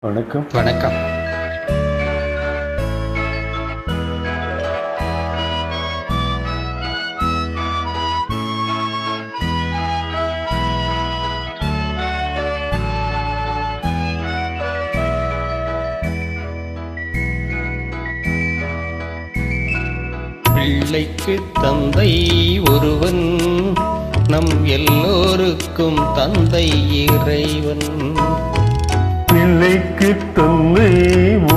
வணக்கம். வணக்கம். பிள்ளைக்கு தந்தை ஒருவன், நம் எல்லோருக்கும் தந்தை இறைவன். பிள்ளைக்கு தந்தை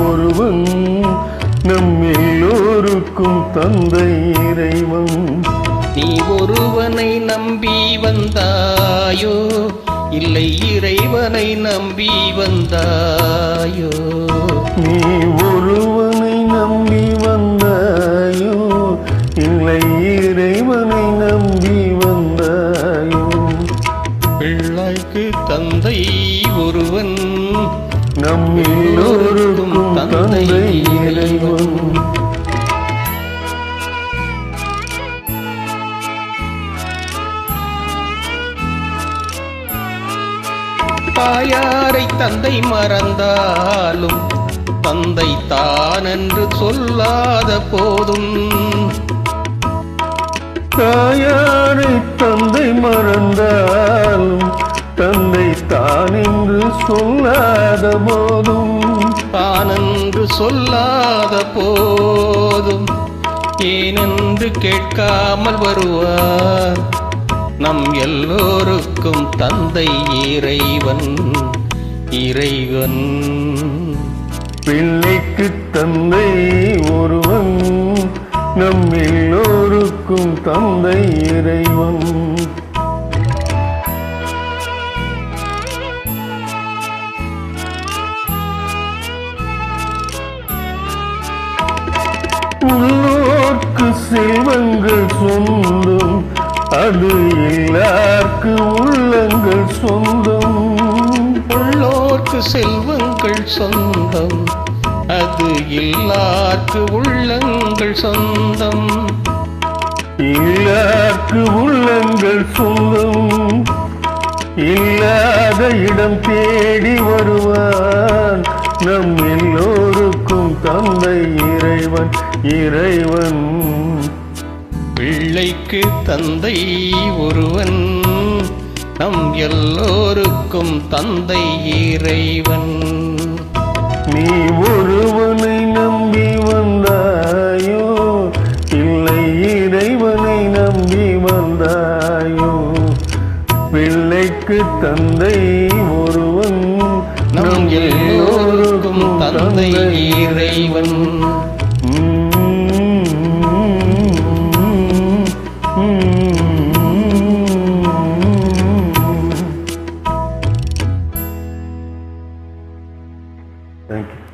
ஒருவன், நம் எல்லோருக்கும் தந்தை இறைவன். நீ ஒருவனை நம்பி வந்தாயோ, இல்லை இறைவனை நம்பி வந்தாயோ? நீ ஒருவனை நம்பி வந்தாயோ, இல்லை இறைவனை நம்பி வந்தாயோ? பிள்ளைக்கு தந்தை ஒருவன், நம் எல்லோருக்கும் தந்தை இறைவன். தாயாரை தந்தை மறந்தாலும் தந்தை தானென்று சொல்லாத போதும், தாயாரை தந்தை மறந்தாலும் தந்தை தான் என்று சொல்லாத போதும், தானென்று சொல்லாத போதும் ஏனென்று கேட்காமல் வருவார் நம் எல்லோருக்கும் தந்தை இறைவன். இறைவன் பிள்ளைக்கு தந்தை ஒருவன், நம் எல்லோருக்கும் தந்தை இறைவன். உள்ளோர்க்கு செல்வங்கள் சொந்தம், அது எல்லார்க்கு உள்ளங்கள் சொந்தம். உள்ளோர்க்கு செல்வங்கள் சொந்தம், அது எல்லார்க்கு உள்ளங்கள் சொந்தம். எல்லார்க்கு உள்ளங்கள் சொந்தம், இல்லாத இடம் தேடி வருவான் நம் எல்லோருக்கும் தந்தை இறைவன். இறைவன் பிள்ளைக்கு தந்தை ஒருவன், நம் எல்லோருக்கும் தந்தை இறைவன். நீ ஒருவனை நம்பி வந்தாயோ, இல்லை இறைவனை நம்பி வந்தாயோ? பிள்ளைக்கு தந்தை ஒருவன், நம் எல்லோருக்கும் தந்தை இறைவன். Thank you.